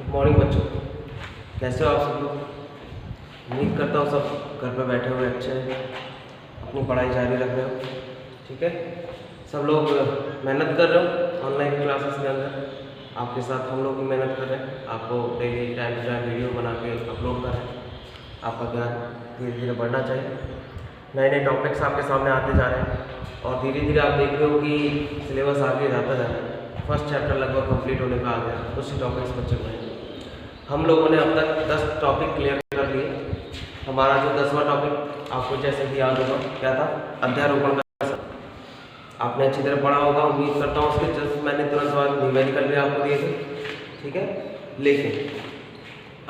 Morning बच्चों, कैसे हो आप सब लोग। उम्मीद करता हूँ सब घर पर बैठे हुए अच्छे अपनी पढ़ाई जारी रख रहे हो। ठीक है, सब लोग मेहनत कर रहे हो ऑनलाइन क्लासेस के अंदर। आपके साथ हम लोग भी मेहनत कर रहे हैं, आपको daily time to time video बना के अपलोड कर रहे हैं। आपका ज्ञान धीरे धीरे बढ़ना चाहिए, नए नए टॉपिक्स आपके सामने आते जा रहे हैं और धीरे धीरे आप देख रहे हो कि सिलेबस आगे जाता जा रहा है। फर्स्ट चैप्टर लगभग कंप्लीट होने का आ गया, कुछ टॉपिक्स बचे हुए हैं। हम लोगों ने अब तक 10 टॉपिक क्लियर कर लिए। हमारा जो 10वां टॉपिक आपको जैसे कि याद होगा क्या था, अध्यारोपण का। आपने अच्छी तरह पढ़ा होगा, उम्मीद करता हूँ। उसके जस्ट मैंने तुरंत बाद न्यूमेरिकल भी आपको दिए थे। ठीक है, लेकिन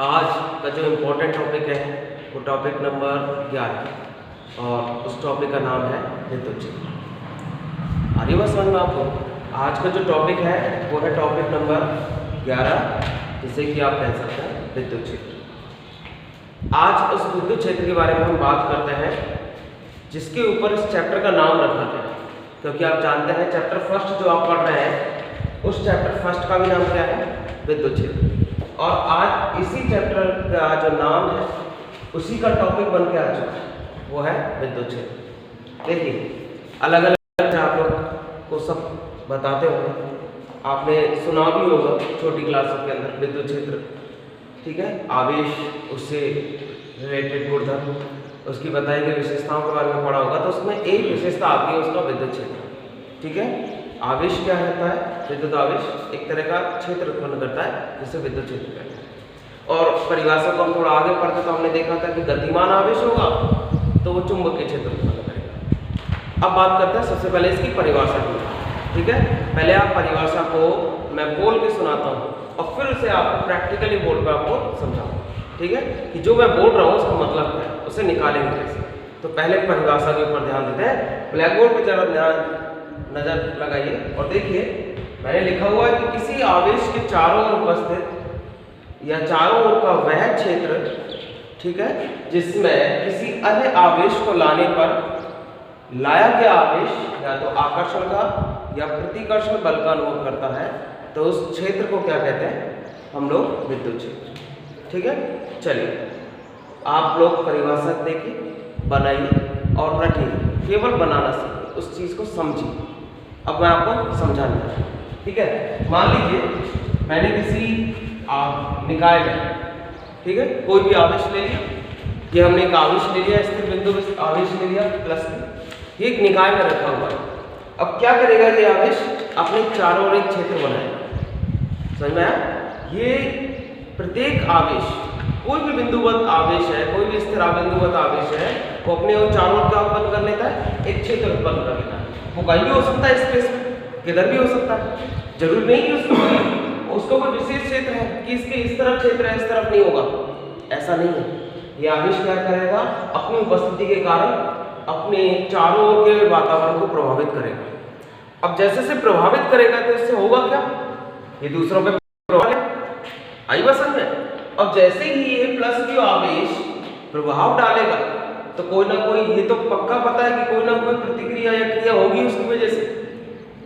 आज का जो इम्पोर्टेंट टॉपिक है वो टॉपिक नंबर 11 और उस टॉपिक का नाम है विद्युत क्षेत्र। आ रही बात समझ में आपको। आज का जो टॉपिक है वो है टॉपिक नंबर 11, जिसे कि आप कह सकते हैं विद्युत क्षेत्र। आज उस विद्युत क्षेत्र के बारे में हम बात करते हैं जिसके ऊपर इस चैप्टर का नाम रखा गया है, क्योंकि आप जानते हैं चैप्टर फर्स्ट जो आप पढ़ रहे हैं उस चैप्टर फर्स्ट का भी नाम क्या है, विद्युत क्षेत्र। और आज इसी चैप्टर का जो नाम है उसी का टॉपिक बन के आ चुका है, वो है विद्युत क्षेत्र। देखिए, अलग अलग आप लोग को सब बताते होंगे, आपने सुना भी होगा छोटी क्लासों के अंदर विद्युत क्षेत्र। ठीक है, आवेश, उससे रिलेटेड गुणधर्म, उसकी बताई गई विशेषताओं के बारे में पढ़ा होगा। तो उसमें एक विशेषता आती है उसका विद्युत क्षेत्र। ठीक है, आवेश क्या रहता है, विद्युत आवेश एक तरह का क्षेत्र उत्पन्न करता है जिसे विद्युत क्षेत्र कहते हैं। और परिभाषा को हम थोड़ा आगे पढ़ते तो हमने देखा था कि गतिमान आवेश होगा तो वो चुंबकीय क्षेत्र उत्पन्न करेगा। अब बात करते हैं सबसे पहले इसकी परिभाषा की। ठीक है, पहले आप परिभाषा को मैं बोल के सुनाता हूँ और फिर उसे आपको प्रैक्टिकली बोर्ड पे आपको समझाऊंगा। ठीक है, कि जो मैं बोल रहा हूँ उसका मतलब क्या है, उसे निकालेंगे कैसे। तो पहले परिभाषा के ऊपर ध्यान देते हैं। ब्लैक बोर्ड पर जरा ध्यान नजर लगाइए और देखिए, मैंने लिखा हुआ है कि किसी आवेश के चारों ओर उपस्थित या चारों ओर का वह क्षेत्र, ठीक है, जिसमें किसी अन्य आवेश को लाने पर लाया गया आवेश या तो आकर्षण का या प्रतिकर्षण बल का अनुभव करता है, तो उस क्षेत्र को क्या कहते हैं हम लोग, विद्युत क्षेत्र। ठीक है, चलिए आप लोग परिभाषा देखिए, बनाइए और रखिए, केवल बनाना सीखिए, उस चीज को समझिए। अब मैं आपको समझाना है। ठीक है, मान लीजिए मैंने किसी निकाय में, ठीक है, कोई भी आवेश ले लिया। ये हमने एक आवेश ले लिया, स्थिर बिंदु आवेश ले लिया प्लस, ये एक निकाय में रखा हुआ है। अब क्या करेगा ये आवेश, अपने चारों ओर एक क्षेत्र बनाएगा। समझ में आया? ये प्रत्येक आवेश, कोई भी बिंदुवत आवेश है, कोई भी स्थिर बिंदुवत आवेश है, वो अपने और चारों ओर क्या उत्पन्न कर लेता है, एक क्षेत्र उत्पन्न कर लेता है। वो कहीं भी हो सकता है, स्पेस में किधर भी हो सकता है। जरूरी नहीं कि उसको कोई विशेष क्षेत्र है कि इसके इस तरफ क्षेत्र है, इस तरफ नहीं होगा, ऐसा नहीं है। ये आवेश क्या करेगा, अपनी उपस्थिति के कारण अपने चारों ओर के वातावरण को प्रभावित करेगा। अब जैसे से प्रभावित करेगा तो इससे होगा क्या, ये दूसरों पे प्रभाव आई बस में। अब जैसे ही ये प्लस क्यू आवेश प्रभाव डालेगा तो कोई ना कोई, ये तो पक्का पता है कि कोई ना कोई प्रतिक्रिया या क्रिया होगी उसकी वजह से।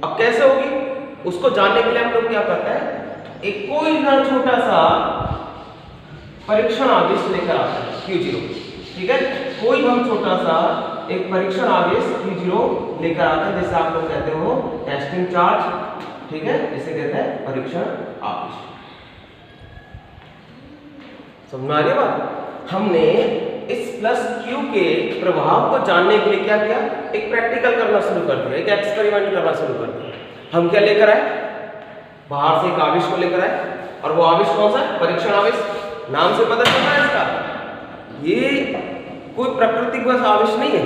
अब कैसे होगी उसको जानने के लिए हम लोग क्या करते हैं, एक कोई ना छोटा सा परीक्षण आवेश लेकर आते हैं Q0। ठीक है, कोई हम छोटा सा एक परीक्षण आवेश Q0 लेकर आते हैं, जैसे आप लोग कहते हो टेस्टिंग चार्ज। ठीक है, इसे कहते हैं परीक्षण आवेश। समझ में आ रही बात। हमने इस प्लस Q के प्रभाव को जानने के लिए क्या किया, एक प्रैक्टिकल करना शुरू कर दिया, एक एक्सपेरिमेंट करना शुरू कर दिया। हम क्या लेकर आए, बाहर से एक आवेश को लेकर आए, और वो आवेश कौन सा है, परीक्षण आवेश। नाम से पता चलता है इसका, ये कोई प्राकृतिक बस आवेश नहीं है,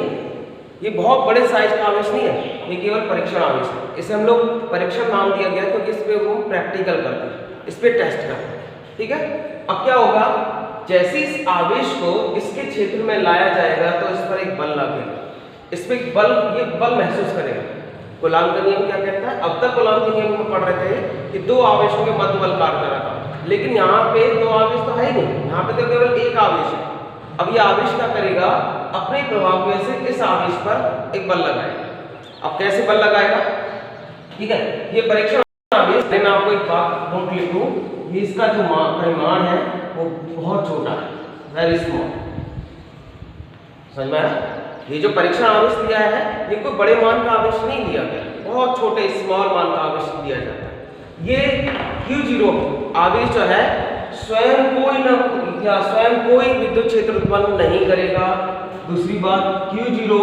ये बहुत बड़े साइज का आवेश नहीं है, ये केवल परीक्षण आवेश है। इसे हम लोग परीक्षण नाम दिया गया क्योंकि इस पे वो प्रैक्टिकल करते हैं, इस पे टेस्ट करते हैं। ठीक है, अब क्या होगा, जैसे इस आवेश को इसके क्षेत्र में लाया जाएगा तो इस पर एक बल लगेगा, इस पे एक बल, ये बल महसूस करेगा। कूलाम का नियम क्या कहता है, अब तक कूलाम के नियम में पढ़ रहे थे कि दो आवेशों के मध्य बल कार्य कर रहा था, लेकिन यहाँ पे दो आवेश तो है ही नहीं, यहाँ पे तो केवल एक आवेश है। अब ये आवेश क्या करेगा, अपने प्रभाव में से इस आवेश पर एक बल लगाएगा। अब कैसे बल लगाएगा, ठीक है, ये परीक्षण आवेश मैं आपको एक बात नोट लिख दूं, ये इसका जो परिमाण है वो बहुत छोटा है, वेरी स्मॉल। समझ में आया? ये जो परीक्षण आवेश दिया है ये कोई बड़े मान का आवेश नहीं दिया गया, बहुत छोटे स्मॉल मान का आवेश दिया जाता है। ये Q0 आवेश जो है स्वयं कोई विद्युत क्षेत्र उत्पन्न नहीं करेगा। दूसरी बात, Q0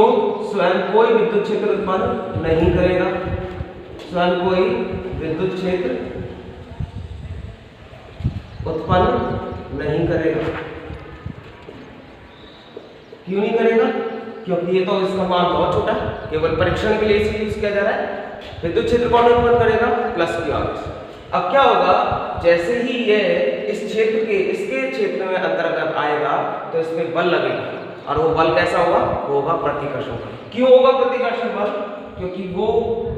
स्वयं कोई विद्युत क्षेत्र उत्पन्न नहीं करेगा, स्वयं कोई विद्युत क्षेत्र उत्पन्न नहीं करेगा। क्यों नहीं करेगा? क्योंकि ये तो इसका मान बहुत छोटा है, केवल परीक्षण के लिए इसे यूज किया जा रहा है। विद्युत क्षेत्र कौन उत्पन्न करेगा? प्लस Q आवेश। अब क्या होगा, जैसे ही ये इसके क्षेत्र में अंतर्गत आएगा तो इस पे बल लगेगा, और वो बल कैसा होगा? वो होगा प्रतिकर्षण बल। क्यों होगा प्रतिकर्षण बल? क्योंकि वो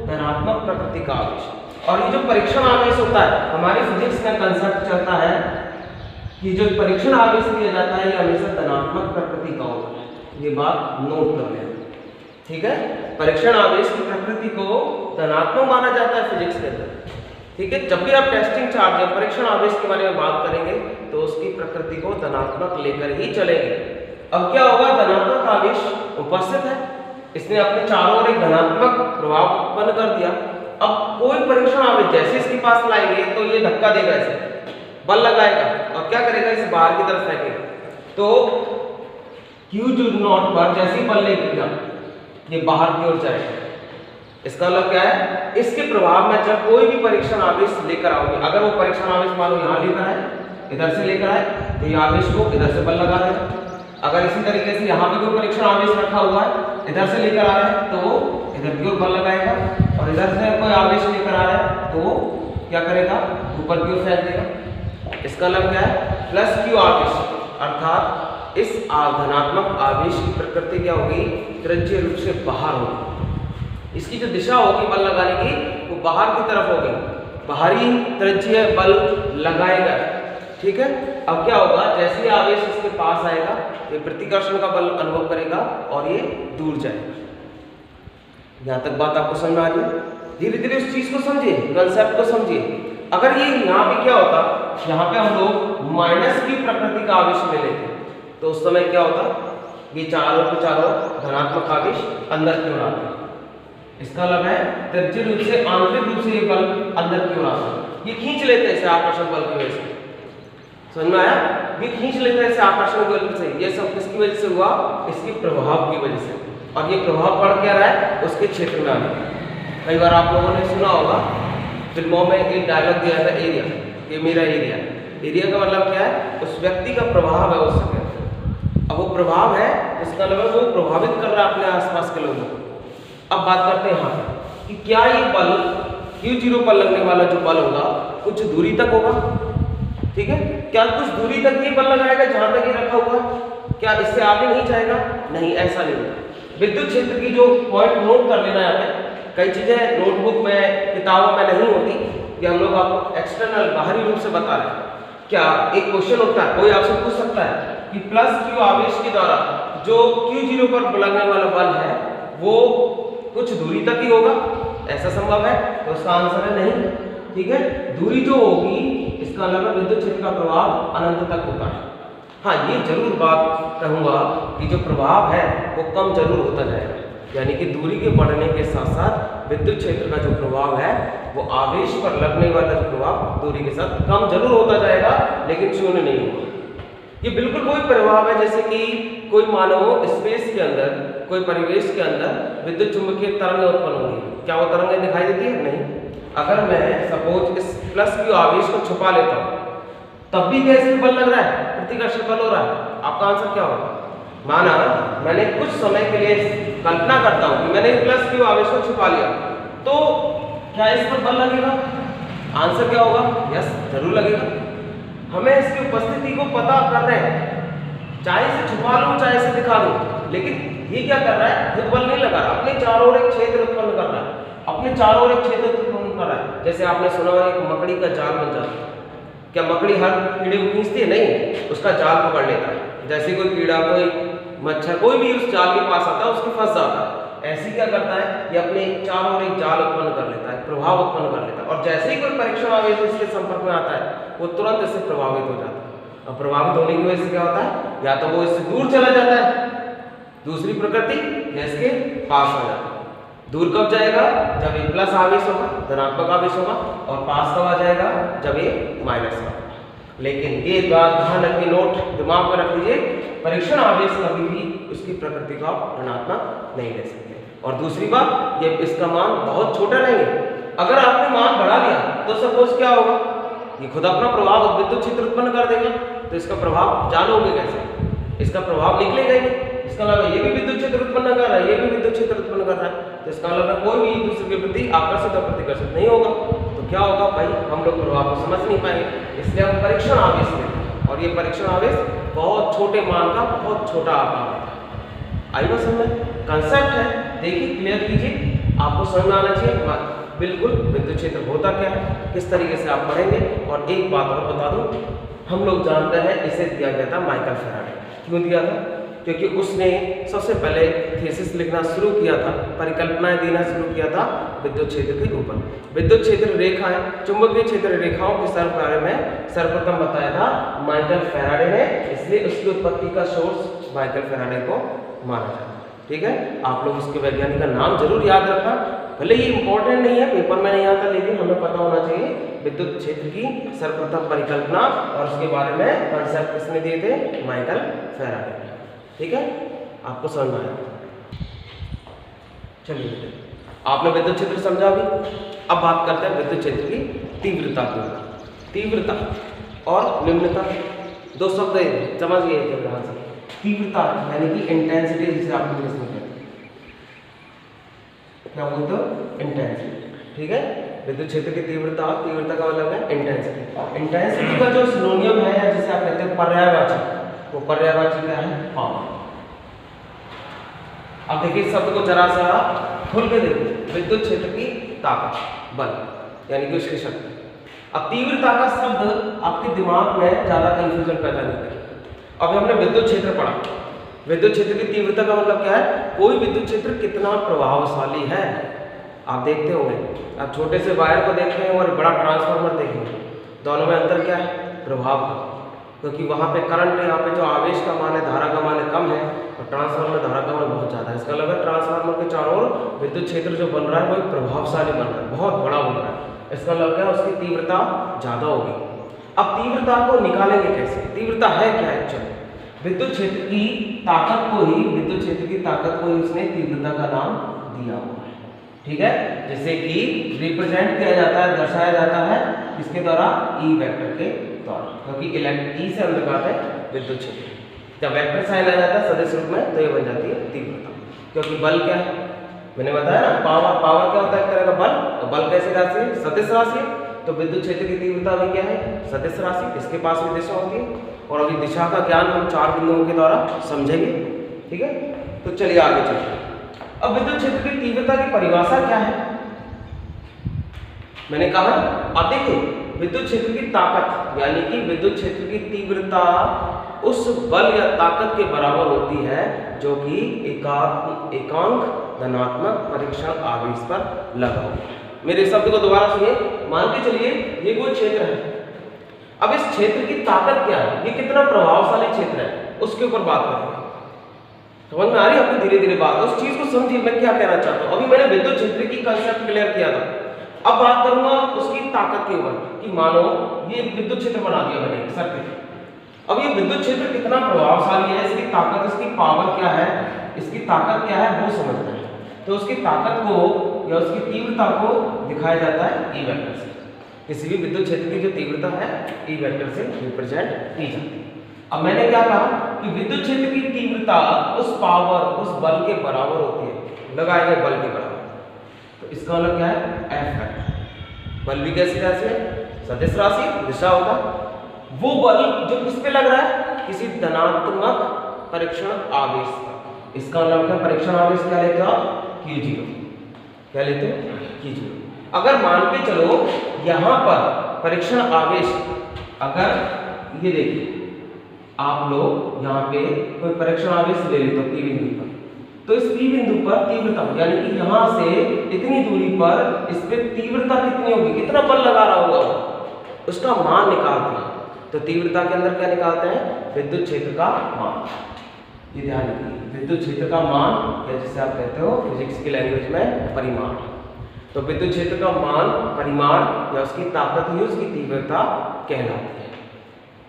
धनात्मक प्रकृति का आवेश। और ये जो परीक्षण आवेश होता है, हमारी फिजिक्स में कंसेप्ट चलता है कि जो परीक्षण आवेश दिया जाता है ये हमेशा धनात्मक प्रकृति का होता है। ये बात नोट कर लेना, ठीक है? परीक्षण आवेश की प्रकृति को धनात्मक माना जाता है फिजिक्स के अंदर, ठीक है? जब भी आप टेस्टिंग चार्ज या परीक्षण आवेश के बारे में बात करेंगे तो उसकी प्रकृति को धनात्मक लेकर ही चलेंगे। अब क्या होगा, धनात्मक आवेश उपस्थित है, इसने अपने चारों ओर एक धनात्मक प्रभाव उत्पन्न कर दिया। अब कोई परीक्षण आवेश जैसे इसके पास लाएंगे तो ये धक्का देगा, इसे बल लगाएगा और क्या करेगा, इसे बाहर की तरफ फेंकेगा। तो Q0 पर जैसे ही बल लगेगा ये बाहर की ओर जाएगा। इसका मतलब क्या है, इसके प्रभाव में जब कोई भी परीक्षण आवेश लेकर आओगे, अगर वो परीक्षण आवेश मान लो यहाँ लेकर आए, इधर से लेकर आए, तो ये आवेश को इधर से बल लगा देगा। अगर इसी तरीके से यहाँ पे कोई परीक्षण आवेश रखा हुआ है, इधर से लेकर आ रहा है तो वो इधर की ओर बल लगाएगा, और इधर से कोई आवेश लेकर आ रहा है तो वो क्या करेगा, ऊपर की ओर फेंक देगा। इसका मतलब क्या है, प्लस Q आवेश, अर्थात इस धनात्मक आवेश की प्रकृति क्या होगी, त्रिज्यीय रूप से बाहर होगी। इसकी जो दिशा होगी बल लगाने की वो बाहर की तरफ होगी, बाहरी त्रिज्यीय बल लगाएगा, ठीक है? अब क्या होगा, जैसे ही आवेश इसके पास आएगा ये प्रतिकर्षण का बल अनुभव करेगा और ये दूर जाएगा। यहाँ तक बात आपको समझ में आ रही है? धीरे धीरे उस चीज को समझिए, कंसेप्ट को समझिए। अगर ये यहाँ पे क्या होता, यहाँ पे हम लोग माइनस की प्रकृति का आवेश ले लेते तो उस समय क्या होता, ये चारों के चारों धनात्मक आवेश अंदर की ओर आते। इसका मतलब है त्रिज्यीय रूप से आंतरिक रूप से ये बल अंदर की ओर आता है, ये खींच लेते हैं इसे आकर्षण बल की वजह से। समझ में आया? ये खींच लेते हैं इसे आकर्षण बल से। ये सब किसकी वजह से हुआ? इसके प्रभाव की वजह से। और ये प्रभाव पड़ क्या रहा है, उसके क्षेत्र में आने। कई बार आप लोगों ने सुना होगा, फिल्मों में एक डायलॉग दिया था, एरिया, ये मेरा एरिया। एरिया का मतलब क्या है, उस व्यक्ति का प्रभाव है उस जगह। अब वो प्रभाव है, इसका मतलब वो प्रभावित कर रहा है अपने आसपास के लोगों को। अब बात करते हैं यहाँ कि क्या ये बल Q0 पर लगने वाला जो बल होगा कुछ दूरी तक होगा, ठीक है? क्या कुछ दूरी तक ये बल लगाएगा जहां तक ये रखा हुआ है? क्या इससे आगे नहीं जाएगा? नहीं, ऐसा नहीं होगा। विद्युत क्षेत्र की जो पॉइंट नोट कर लेना है, कई चीजें नोटबुक में किताबों में नहीं होती, ये हम लोग आपको एक्सटर्नल बाहरी रूप से बता रहे हैं। क्या एक क्वेश्चन होता है, कोई आपसे पूछ सकता है कि प्लस Q आवेश के द्वारा जो Q0 पर लगने वाला बल है वो कुछ दूरी तक ही होगा, ऐसा संभव है? तो उसका आंसर है नहीं, ठीक है? दूरी जो होगी इसका मतलब विद्युत क्षेत्र का प्रभाव अनंत तक होता है। हाँ, ये जरूर बात कहूंगा कि जो प्रभाव है वो कम जरूर होता जाएगा, यानी कि दूरी के बढ़ने के साथ साथ विद्युत क्षेत्र का जो प्रभाव है वो आवेश पर लगने वाला जो प्रभाव दूरी के साथ कम जरूर होता जाएगा, लेकिन शून्य नहीं होगा। ये बिल्कुल वही प्रभाव है जैसे कि कोई मानो स्पेस के अंदर, कोई परिवेश के अंदर विद्युत चुंबकीय तरंगें उत्पन्न होंगी। क्या वो तरंगें दिखाई देती है? नहीं। अगर मैं सपोज इस प्लस Q आवेश को छुपा लेता हूँ तब भी कैसे बल लग रहा है, प्रतिकर्षण बल हो रहा है। आपका आंसर क्या होगा? माना मैंने कुछ समय के लिए कल्पना करता हूँ कि मैंने प्लस Q आवेश को छुपा लिया, तो क्या इस पर बल लगेगा? आंसर क्या होगा? यस, जरूर लगेगा। हमें इसकी उपस्थिति को पता कर रहे हैं, चाहे इसे छुपा लूं चाहे इसे दिखा दूं, लेकिन ये क्या कर रहा है, खुद बल नहीं लगा रहा, अपने चारों ओर एक क्षेत्र उत्पन्न कर रहा है, अपने चारों ओर एक क्षेत्र उत्पन्न कर रहा है। जैसे आपने सुना होगा एक मकड़ी का जाल बन जाता है। क्या मकड़ी हर कीड़े को खींचती है? नहीं, उसका जाल पकड़ लेता है। जैसे कोई कीड़ा, कोई मच्छर, कोई भी उस जाल के पास आता है उसके फंस जाता है। ऐसी क्या करता है, ये अपने चारों ओर एक जाल उत्पन्न कर लेता है, प्रभाव उत्पन्न कर लेता है, और जैसे ही कोई परीक्षण आवेश इसके संपर्क में आता है वो तुरंत इससे प्रभावित हो जाता है। और प्रभावित होने की वजह से क्या होता है, या तो वो इससे दूर चला जाता है, दूसरी प्रकृति, या इसके पास आ जाता है। दूर कब जाएगा, जब ये प्लस आवेश होगा, धनात्मक आवेश होगा, और पास कब आ जाएगा, जब ये माइनस होगा। लेकिन ये बात ध्यान रखिए, नोट दिमाग में रख लीजिए, परीक्षण आवेश कभी भी उसकी प्रकृति का ऋणात्मक नहीं ले सकते। और दूसरी बात, ये इसका मान बहुत छोटा लेंगे। अगर आपने मान बढ़ा दिया तो सपोज क्या होगा, ये खुद अपना प्रभाव विद्युत क्षेत्र उत्पन्न कर देगा, तो इसका प्रभाव जानोगे कैसे, इसका प्रभाव निकलेगा ही नहीं। इसका मतलब ये भी विद्युत क्षेत्र उत्पन्न कर रहा है, ये भी विद्युत क्षेत्र उत्पन्न कर रहा है, तो इसका मतलब कोई भी एक दूसरे के प्रति आकर्षित और प्रतिकर्षित नहीं होगा। तो क्या होगा भाई, हम लोग प्रभाव को समझ नहीं पाएंगे। इसलिए हम परीक्षण आवेश लेते हैं, और ये परीक्षण आवेश बहुत छोटे मान का बहुत छोटा आकार होता है। आई बात समझ में, कंसेप्ट है, देखिए क्लियर कीजिए, आपको समझ में आना चाहिए बिल्कुल विद्युत क्षेत्र होता क्या है, किस तरीके से आप पढ़ेंगे। और एक बात और बता दूं, हम लोग जानते हैं इसे दिया गया था माइकल फैराडे। क्यों दिया था, क्योंकि उसने सबसे पहले थीसिस लिखना शुरू किया था, परिकल्पनाएं देना शुरू किया था विद्युत क्षेत्र के ऊपर। विद्युत क्षेत्र रेखाएं, चुंबकीय क्षेत्र रेखाओं के बारे में सर्वप्रथम बताया था माइकल फैराडे ने, इसलिए उसकी उत्पत्ति का सोर्स माइकल फैराडे को माना जाता है। ठीक है, आप लोग उसके वैज्ञानिक का नाम जरूर याद रखना, भले ये इंपॉर्टेंट नहीं है, पेपर में नहीं आता, लेकिन हमें पता होना चाहिए विद्युत क्षेत्र की सर्वप्रथम परिकल्पना और उसके बारे में कंसेप्ट किसने दिए थे, माइकल फैराडे। ठीक है, आपको समझ में आया। चलिए बेटे, आपने विद्युत क्षेत्र समझा भी, अब बात करते हैं विद्युत क्षेत्र की तीव्रता के ऊपर। तीव्रता और निम्नता, दो शब्द समझ गए ध्यान से। तीव्रता यानी कि इंटेंसिटी, जिसे आप इंग्लिश में कहते हैं, क्या बोलते हो, इंटेंसिटी। ठीक है, विद्युत क्षेत्र की तीव्रता, तीव्रता का मतलब है इंटेंसिटी। इंटेंसिटी का जो सिनोनियम है, जिसे आप कहते हैं पर्यायवाची, वो पर्यायवाची क्या है, पावर। अब देखिए शब्द को जरा सा खोल के देखिए, विद्युत क्षेत्र की ताकत, बल, यानी कि उसकी शक्ति। अब तीव्रता का शब्द आपके दिमाग में ज्यादा कंफ्यूजन पैदा नहीं करेगा। अब हमने विद्युत क्षेत्र पढ़ा, विद्युत क्षेत्र की तीव्रता का मतलब क्या है, कोई विद्युत क्षेत्र कितना प्रभावशाली है। आप देखते होंगे, आप छोटे से वायर को देखें और बड़ा ट्रांसफार्मर देखेंगे, दोनों में अंतर क्या है, प्रभाव का। क्योंकि वहाँ पे करंट, यहाँ पे जो आवेश का मान है, धारा का मान कम है, और ट्रांसफार्मर में धारा का मान बहुत ज़्यादा है। इसका मतलब है ट्रांसफार्मर के चारों ओर विद्युत क्षेत्र जो बन रहा है वो प्रभावशाली बन रहा है, बहुत बड़ा बन रहा है। इसका मतलब क्या है, उसकी तीव्रता ज़्यादा होगी। अब तीव्रता को निकालेंगे कैसे, तीव्रता है क्या एक्चुअली, विद्युत क्षेत्र की ताकत को ही, विद्युत क्षेत्र की ताकत को ही उसने तीव्रता का नाम दिया हुआ है। ठीक है, जिसे कि रिप्रेजेंट किया जाता है, दर्शाया जाता है इसके द्वारा, ई वेक्टर के द्वारा, क्योंकि ई से अंतर्गत है विद्युत क्षेत्र। जब वेक्टर साइन आ जाता है सदिश रूप में, तो ये बन जाती है तीव्रता। क्योंकि बल क्या है, मैंने बताया ना, पावर, पावर क्या होता है, एक तरह का बल, और बल कैसी राशि है, सदिश राशि है। तो विद्युत क्षेत्र की तीव्रता भी क्या है, सदिश राशि, इसके पास भी दिशा होती है। और अभी दिशा का ज्ञान हम 4 बिंदुओं के द्वारा समझेंगे। ठीक है, तो चलिए आगे चलते हैं। अब विद्युत क्षेत्र की तीव्रता की परिभाषा क्या है, मैंने कहा, अब देखिए विद्युत क्षेत्र की ताकत यानी कि विद्युत क्षेत्र की तीव्रता उस बल या ताकत के बराबर होती है जो कि एकांक धनात्मक परीक्षण आवेश पर लगा हुआ है। मेरे शब्द को दोबारा सुनिए, मान के चलिए ये कोई क्षेत्र है। अब इस क्षेत्र की ताकत क्या है, ये कितना प्रभावशाली क्षेत्र है, उसके ऊपर बात करेंगे। समझ में आ रही है आपको, धीरे धीरे बात, उस चीज को समझिए मैं क्या कहना चाहता हूँ। अभी मैंने विद्युत क्षेत्र की कंसेप्ट क्लियर किया था, अब बात करूंगा उसकी ताकत के ऊपर कि मानो ये विद्युत क्षेत्र बना दिया मैंने सर्किट। अब ये विद्युत क्षेत्र कितना प्रभावशाली है, इसकी ताकत, इसकी पावर क्या है, इसकी ताकत क्या है वो समझना है। तो उसकी ताकत को या उसकी तीव्रता को दिखाया जाता है ई वेक्टर से। किसी भी विद्युत क्षेत्र की जो तीव्रता है ई वेक्टर से रिप्रेजेंट की जाती है। अब मैंने क्या कहा कि विद्युत क्षेत्र की तीव्रता उस पावर, उस बल के बराबर होती है, लगाए गए बल के बराबर। तो इसका मतलब क्या है, एफ है। बल भी कैसी राशि है, सदिश राशि, दिशा होता। वो बल जो किस पे लग रहा है, किसी धनात्मक परीक्षण आवेश पर। इसका मतलब क्या, परीक्षण आवेश क्या लेते हो आप, Q0। क्या लेते हो, Q0। अगर मान के चलो यहां पर परीक्षण आवेश, अगर ये देखिए आप लोग यहाँ पे कोई परीक्षण आवेश ले लेते हो P बिंदु पर, तो इस P बिंदु पर तीव्रता यानी कि यहाँ से इतनी दूरी पर इस पे तीव्रता कितनी होगी, कितना बल लगा रहा होगा, उसका मान निकालते हैं। तो तीव्रता के अंदर क्या निकालते हैं, विद्युत क्षेत्र का मान। ये ध्यान रखिए, विद्युत क्षेत्र का मान या जिसे आप कहते हो फिजिक्स की लैंग्वेज में परिमाण। तो विद्युत क्षेत्र का मान, परिमाण या उसकी ताकत ही उसकी तीव्रता कहलाती है।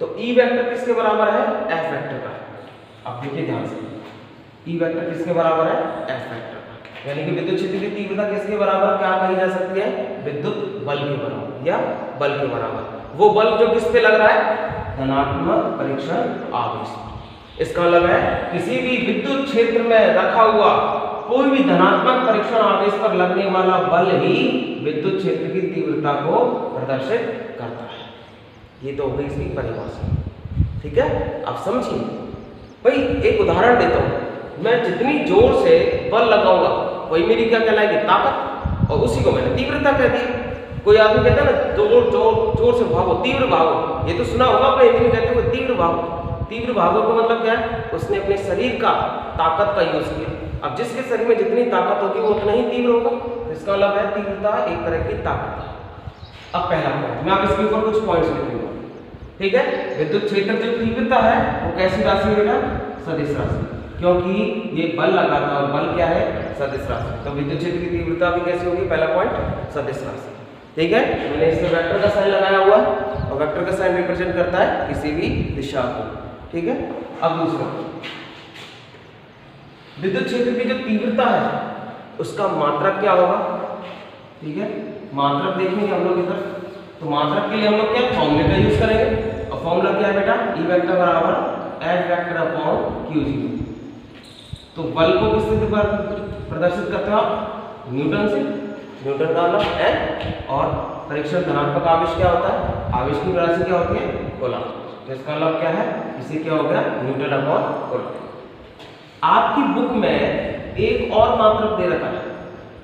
तो E वेक्टर किसके बराबर है, F वेक्टर का। अब देखिए ध्यान से, E वेक्टर किसके बराबर है, F वेक्टर का। यानी कि विद्युत क्षेत्र की तीव्रता किसके बराबर क्या कही जा सकती है, विद्युत बल के बराबर या बल के बराबर। वो बल जो किस पे लग रहा है, धनात्मक परीक्षण आवेश। इसका मतलब है किसी भी विद्युत क्षेत्र में रखा हुआ कोई भी धनात्मक परीक्षण आवेश पर लगने वाला बल ही विद्युत क्षेत्र की तीव्रता को प्रदर्शित करता है। ये तो हो गई इसकी परिभाषा, ठीक है। अब समझिए भाई, एक उदाहरण देता हूँ। मैं जितनी जोर से बल लगाऊंगा वही मेरी क्या कहलाएगी, ताकत, और उसी को मैंने तीव्रता कह दी। कोई आदमी कहता है ना जोर से भागो, तीव्र भागो, ये तो सुना होगा अपने हिंदी में कहते हुए तीव्र भागो। तीव्र भागो का मतलब क्या है, उसने अपने शरीर का ताकत का यूज किया। अब जिसके शरीर में जितनी ताकत होगी वो उतना ही तीव्र होगा। इसका मतलब है तीव्रता एक तरह की ताकत है। अब पहला पॉइंट, मैं आप इसके ऊपर कुछ पॉइंट्स लिखूंगा, ठीक है। विद्युत क्षेत्र जो तीव्रता है वो कैसी राशि है बेटा, सदिश राशि, क्योंकि ये बल लगाता है और बल क्या है, सदिश राशि। तो विद्युत क्षेत्र की तीव्रता भी कैसी होगी, पहला पॉइंट सदिश राशि, ठीक है। मैंने इसमें वेक्टर का साइन लगाया हुआ है और वेक्टर का साइन रिप्रेजेंट करता है किसी भी दिशा को, ठीक है। अब दूसरा, विद्युत क्षेत्र की जो तीव्रता है उसका मात्रक क्या होगा, ठीक है। मात्रक देखेंगे हम लोग इधर, तो मात्रक के लिए हम लोग क्या फॉर्मूले का यूज करेंगे, और फॉर्मूला क्या है बेटा, E वेक्टर बराबर F वेक्टर अपॉन Q0। तो बल को किस स्थिति पर प्रदर्शित करते हो आप, न्यूटन से, न्यूटन का मतलब N, और परीक्षण धनात्मक आवेश क्या होता है, आवेश की राशि क्या होती है, कूलम्ब। तो इसका मतलब क्या है, इसे क्या हो गया, न्यूटन अपॉन कूलम्ब। आपकी बुक में एक और मात्रक दे रखा है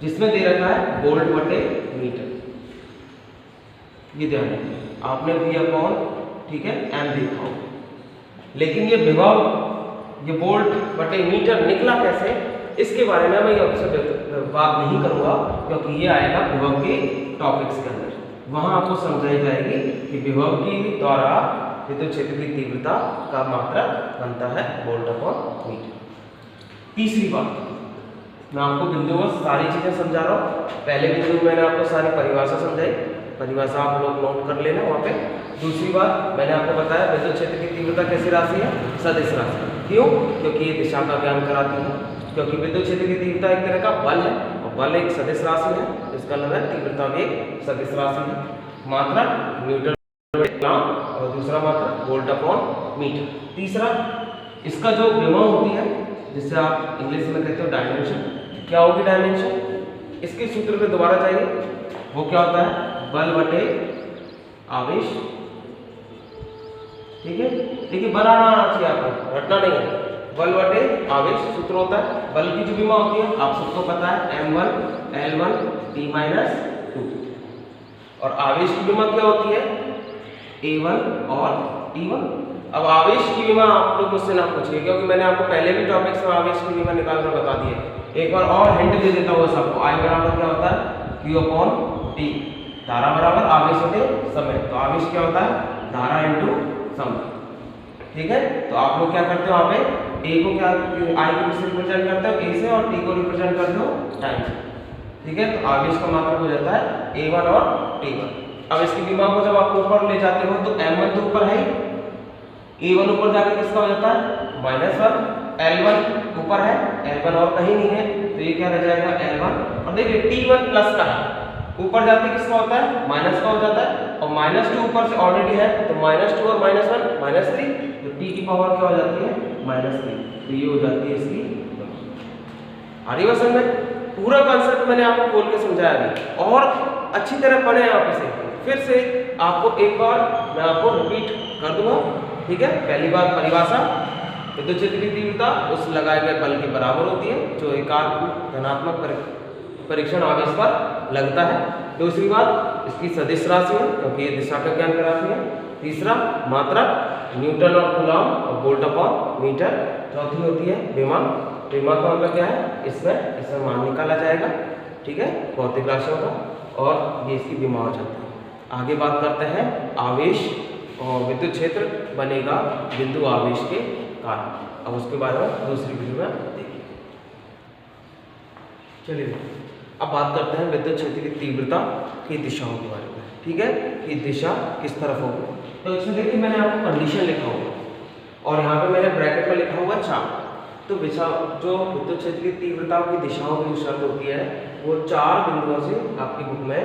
जिसमें दे रखा है वोल्ट बटे मीटर। ये ध्यान रखिए, आपने V अपॉन, ठीक है, M देखा होगा, लेकिन ये विभव, ये वोल्ट बटे मीटर निकला कैसे, इसके बारे में मैं आपसे बात नहीं करूंगा, क्योंकि ये आएगा विभव के टॉपिक्स के अंदर। वहां आपको समझाई जाएगी कि विभव के द्वारा विद्युत क्षेत्र की तीव्रता का मात्रक बनता है वोल्ट अपॉन मीटर। तीसरी बात, मैं आपको बिंदु में सारी चीजें समझा रहा हूँ। पहले बिंदु में मैंने आपको सारी परिभाषा समझाई, परिभाषा आप लोग नोट कर लेना वहाँ पे। दूसरी बात मैंने आपको बताया विद्युत क्षेत्र की तीव्रता कैसी राशि है, सदिश राशि। क्यों, क्योंकि ये दिशा का ज्ञान कराती है। क्योंकि विद्युत क्षेत्र की तीव्रता एक तरह का बल है और बल एक सदिश राशि है, इसका मतलब है तीव्रता भी एक सदिश राशि है। मात्रक न्यूटन और दूसरा मात्रक वोल्ट अपॉन मीटर। तीसरा, इसका जो विभव होती है जिसे आप इंग्लिश में कहते हो डायमेंशन, क्या होगी डायमेंशन, इसके सूत्र पे दोबारा चाहिए, वो क्या होता है, बल बटे आवेश, ठीक है। देखिए बनाना आना चाहिए आपको, रटना नहीं है। बल बटे आवेश सूत्र होता है, बल की जो विमा होती है आप सबको पता है m1 l1 t-2, और आवेश की विमा क्या होती है a1 और t1। अब आवेश की विमा आप लोग मुझसे ना पूछिए, क्योंकि मैंने आपको पहले भी टॉपिक्स में आवेश की विमा निकालकर बता दी है। एक बार और हिंट दे देता हूँ सबको, I बराबर क्या होता है Q अपॉन T, धारा बराबर आवेश बटे समय। तो आवेश क्या होता है, धारा इंटू समय, ठीक है। तो आप लोग क्या करते हो, यहाँ पे A को क्या, I को किससे रिप्रेजेंट करते हो, A से, और T को रिप्रेजेंट करते हो टाइम से, ठीक है। तो आवेश का मात्रक हो जाता है A1 और T1। अब इसकी विमा को जब आप ऊपर ले जाते हो तो M1 तो ऊपर है, A1 ऊपर जाके किसका हो जाता है -1, L1 ऊपर है, L1 और कहीं नहीं है, तो ये क्या रह जाएगा L1। और देखिए T1 प्लस का है, ऊपर जाते किसका होता है माइनस का हो जाता है, और -2 ऊपर से ऑलरेडी है, तो -2 और -1 -3, तो T की पावर क्या हो जाती है -3। तो ये हो जाती है इसकी। आ रही बात समझ में, पूरा कॉन्सेप्ट मैंने आपको खोल के समझाया अभी, और अच्छी तरह पढ़े आप इसे। फिर से आपको एक बार मैं आपको रिपीट कर दूंगा, ठीक है। पहली बात परिभाषा, विद्युत क्षेत्र की तीव्रता उस लगाए गए बल के बराबर होती है जो एकांक धनात्मक परीक्षण आवेश पर लगता है। दूसरी बात, इसकी सदिश राशि है क्योंकि ये दिशा का ज्ञान कराती है। तीसरा, मात्रक न्यूटन और कूलम्ब और वोल्ट अपॉन मीटर। चौथी होती है विमा, परिमाण का मतलब क्या है, इसमें मान निकाला जाएगा, ठीक है, भौतिक राशियों का, और ये इसकी विमा हो जाती है। आगे बात करते हैं आवेश और विद्युत क्षेत्र बनेगा बिंदु आवेश के कारण। अब उसके बारे में दूसरी वीडियो में देखिए। चलिए अब बात करते हैं विद्युत क्षेत्र की तीव्रता की दिशाओं के बारे में, ठीक है, कि दिशा किस तरफ होगी। तो इसमें देखिए मैंने आपको कंडीशन लिखा हुआ और यहाँ पे मैंने ब्रैकेट में लिखा हुआ 4। तो जो विद्युत क्षेत्र की तीव्रताओं की दिशाओं की जो शर्त होती है वो 4 बिंदुओं से आपकी बुक में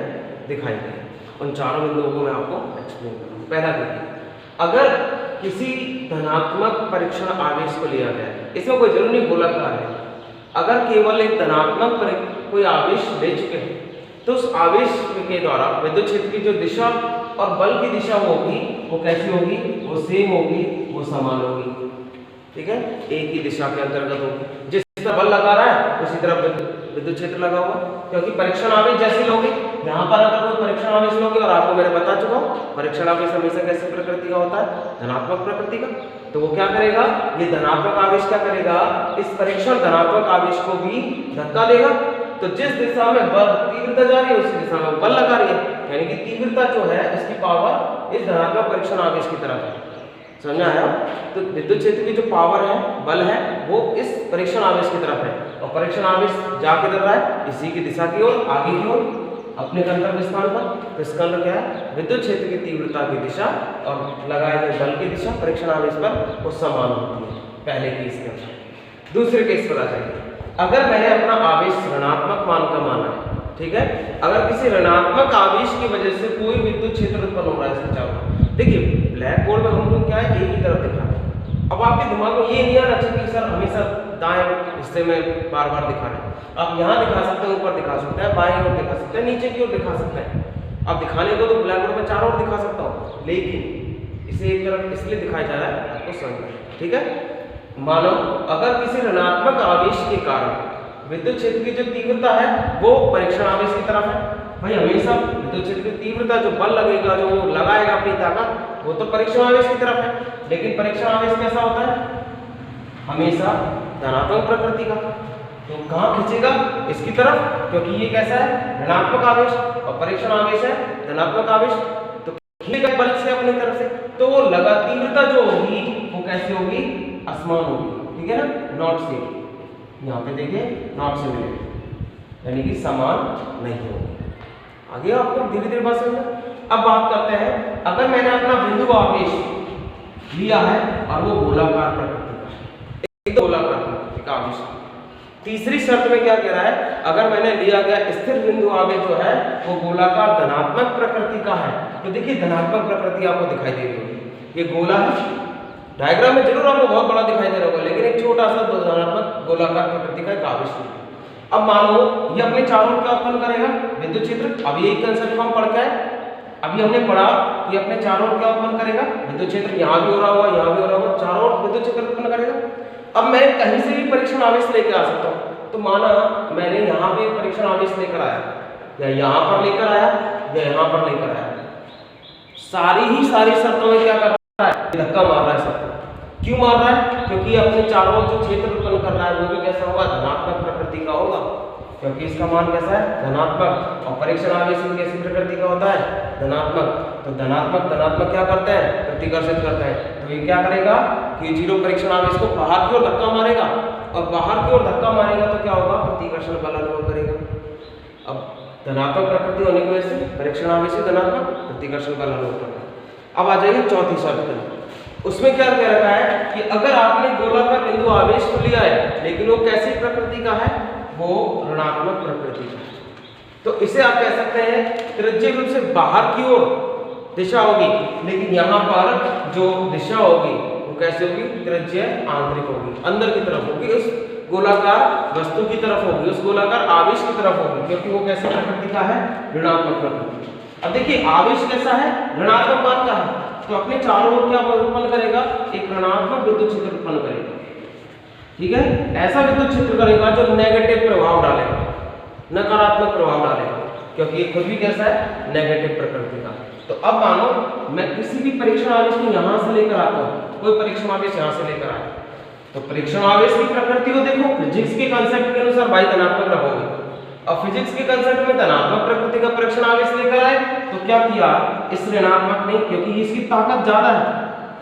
दिखाई गई है। उन 4 बिंदुओं को मैं आपको एक्सप्लेन करूँगा। पहला देखिए, अगर किसी धनात्मक परीक्षण आवेश को लिया गया है, इसमें कोई जरूरी नहीं गोलाकार है, अगर केवल एक धनात्मक कोई आवेश ले चुके हैं तो उस आवेश के द्वारा विद्युत क्षेत्र की जो दिशा और बल की दिशा होगी वो कैसी होगी, वो सेम होगी, वो समान होगी, ठीक है, एक ही दिशा के अंतर्गत होगी। जिस तरह बल लगा रहा है उसी तरह विद्युत क्षेत्र लगा हुआ, क्योंकि परीक्षण आवेश जैसे लोगे यहाँ पर अगर कोई परीक्षण आवेश लोगे, और आपको मैंने बता चुका हूँ परीक्षण आवेश हमेशा कैसी प्रकृति का होता है, धनात्मक प्रकृति का। तो वो क्या करेगा, ये धनात्मक आवेश क्या करेगा, इस परीक्षण धनात्मक आवेश को भी धक्का देगा। तो जिस दिशा में बल तीव्रता जा रही है उसी दिशा में बल लगा रही है, यानी कि तीव्रता जो है इसकी पावर इस धनात्मक परीक्षण आवेश की तरफ है। समझ आया? तो विद्युत क्षेत्र की जो पावर है, बल है, वो इस परीक्षण आवेश की तरफ है, और परीक्षण आवेश जा किधर रहा है, इसी की दिशा की ओर, आगे की ओर, अपने गंतव्य स्थान पर। तो इसका मतलब क्या है, विद्युत क्षेत्र की तीव्रता की दिशा और लगाए गए बल की दिशा परीक्षण आवेश पर वो समान होती है, पहले केस के अंदर। दूसरे केस पर आ जाएंगे, अगर मैंने अपना आवेश ऋणात्मक मान का माना है, ठीक है, अगर किसी ऋणात्मक आवेश की वजह से कोई विद्युत क्षेत्र उत्पन्न हो रहा है इसके चारों, देखिए ब्लैक बोर्ड में हम लोग क्या है, एक ही तरफ दिखा रहे हैं। अब आपके दिमाग में ये नहीं आना चाहिए कि सर हमेशा दाएं हिस्से में बार बार दिखा रहे हैं। आप यहाँ दिखा सकते हैं, ऊपर दिखा सकते हैं, बाएं ओर दिखा सकते हैं, नीचे की ओर दिखा सकते हैं। अब दिखाने को तो ब्लैक बोर्ड में चारों ओर दिखा सकता हूँ, लेकिन इसे एक तरफ इसलिए दिखाया जा रहा है आपको समझना, ठीक है। मानो अगर किसी ऋणात्मक आवेश के कारण विद्युत क्षेत्र की जो तीव्रता है वो परीक्षण आवेश की तरफ है, भाई हमेशा विद्युत क्षेत्र की तीव्रता जो बल लगेगा, जो वो लगाएगा अपनी ताकत, वो तो परीक्षण आवेश की तरफ है। लेकिन परीक्षण आवेश कैसा होता है, हमेशा धनात्मक प्रकृति का। तो कहाँ खींचेगा, इसकी तरफ, क्योंकि ये कैसा है, ऋणात्मक आवेश, और परीक्षण आवेश है धनात्मक आवेश। तो खींचेगा बल से अपनी तरफ से, तो वो लगा तीव्रता जो होगी वो कैसी होगी, असमान होगी, ठीक है ना, नॉट सेम। यहाँ पे देखिए नॉट सेम, यानी कि समान नहीं होगी। आगे आपको धीरे धीरे बात समझना। अब बात करते हैं, अगर मैंने अपना बिंदु आवेश लिया है और वो गोलाकार प्रकृति का, एक गोलाकार प्रकृति का आवेश। तीसरी शर्त में क्या कह रहा है, अगर मैंने लिया गया स्थिर बिंदु आवेश जो है वो गोलाकार धनात्मक प्रकृति का है। तो देखिए धनात्मक प्रकृति आपको दिखाई दे रही होगी, ये गोला है, डायग्राम में जरूर आपको बहुत बड़ा दिखाई दे रहा होगा, लेकिन एक छोटा सा धनात्मक गोलाकार प्रकृति का एक आवेश है। अब मानो ये अपने चारों ओर क्या उत्पन्न करेगा, विद्युत क्षेत्र। अब ये कंसेप्ट को हम पढ़ के आए, अभी हमने पढ़ा कि अपने चारों ओर क्या उत्पन्न करेगा, विद्युत क्षेत्र। यहाँ भी हो रहा होगा, यहाँ भी हो रहा होगा, चारों ओर विद्युत क्षेत्र उत्पन्न करेगा। अब मैं कहीं से भी परीक्षण आवेश लेकर आ सकता हूँ। तो माना मैंने यहाँ पे परीक्षण आवेश लेकर आया, या यहाँ पर लेकर आया, या यहाँ पर लेकर आया, सारी शर्तों में क्या कर रहा है, धक्का मार रहा है सबको। क्यों मार रहा है, क्योंकि अपने चारों ओर जो क्षेत्र उत्पन्न कर रहा है वो भी कैसा होगा, धनात्मक प्रकृति का होगा, क्योंकि इसका मान कैसा है, धनात्मक। और परीक्षण आवेश कैसी प्रकृति का होता है, धनात्मक। तो धनात्मक क्या करते हैं, प्रतिकर्षित करते हैं। तो ये क्या करेगा कि जीरो परीक्षण आवेश को बाहर की ओर धक्का मारेगा, और बाहर की ओर धक्का मारेगा तो क्या होगा, प्रतिकर्षण बल अनुभव करेगा। अब धनात्मक प्रकृति होने की वजह से परीक्षण आवेश धनात्मक, प्रतिकर्षण बल अनुभव करेगा। अब आ जाइए चौथी शर्त, उसमें क्या कह रखा है कि अगर आपने गोलाकार बिंदु आवेश तो लिया है, लेकिन वो कैसी प्रकृति का है, वो ऋणात्मक प्रकृति का है। तो इसे आप कह सकते हैं त्रिज्यीय रूप से बाहर की ओर दिशा होगी, लेकिन यहाँ पर जो दिशा होगी वो कैसे होगी, त्रिज्यीय आंतरिक होगी, अंदर की तरफ होगी, उस गोलाकार वस्तु की तरफ होगी, उस गोलाकार आवेश की तरफ होगी, क्योंकि वो कैसे प्रकृति का है, ऋणात्मक प्रकृति। अब देखिए आवेश कैसा है, ऋणात्मक मान का है, तो अपने चारों ओर क्या उत्पन्न करेगा, एक ऋणात्मक विद्युत क्षेत्र उत्पन्न करेगा, ठीक है। ऐसा विद्युत क्षेत्र करेगा जो नेगेटिव प्रभाव डालेगा, नकारात्मक प्रभाव डालेगा, क्योंकि ये खुद भी कैसा है, नेगेटिव प्रकृति का। तो अब मानो मैं किसी भी परीक्षण आवेश को यहाँ से लेकर आता हूँ, कोई परीक्षण आवेश यहाँ से लेकर आया, तो परीक्षण आवेश की प्रकृति को देखो, फिजिक्स के कांसेप्ट के अनुसार भाई धनात्मक रखोगे। अब फिजिक्स के कांसेप्ट में धनात्मक प्रकृति का परीक्षण आवेश लेकर आए तो क्या किया, इस ऋणात्मक नहीं, क्योंकि इसकी ताकत ज्यादा है,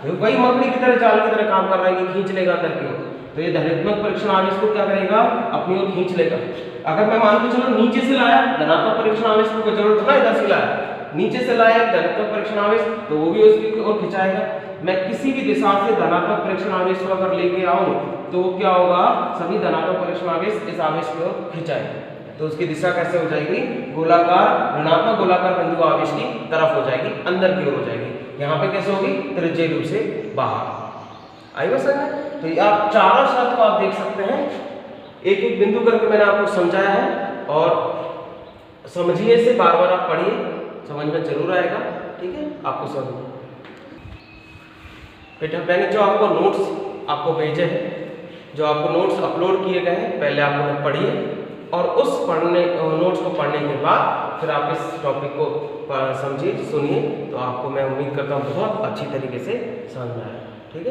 तो वही मकड़ी की तरह जाल की तरह काम कर रहा है कि खींच लेगा अंदर की ओर, तो ये धनात्मक परीक्षण आवेश को क्या करेगा, अपनी ओर खींच लेगा। अगर मैं मान के चलो नीचे से लाया धनात्मक परीक्षण आवेश को, जरूरत ना इधर से लाया, नीचे से लाया धनात्मक परीक्षण आवेश, तो वो भी उसकी ओर खिंचाएगा। मैं किसी भी दिशा से धनात्मक परीक्षण आवेश को अगर लेके आऊं तो क्या होगा, सभी धनात्मक परीक्षण आवेश इस आवेश की ओर खिंचाएगा, तो उसकी दिशा कैसे हो जाएगी, गोलाकार, ऋणात्मक गोलाकार बिंदु आवेश की तरफ हो जाएगी, अंदर की ओर हो जाएगी। यहाँ पे कैसे होगी, त्रिज्यीय रूप से बाहर। आई बात समझ में? तो आप चारों शर्त को आप देख सकते हैं, एक एक बिंदु करके मैंने आपको समझाया है, और समझिए से बार बार आप पढ़िए, समझ में जरूर आएगा। ठीक है, आपको समझ बेटा मैंने जो आपको नोट्स आपको भेजे हैं, जो आपको नोट्स अपलोड किए गए हैं, पहले आप उन्हें पढ़िए, और उस नोट्स को पढ़ने के बाद फिर आप इस टॉपिक को समझिए, सुनिए, तो आपको मैं उम्मीद करता हूँ बहुत अच्छी तरीके से समझ में आएगा।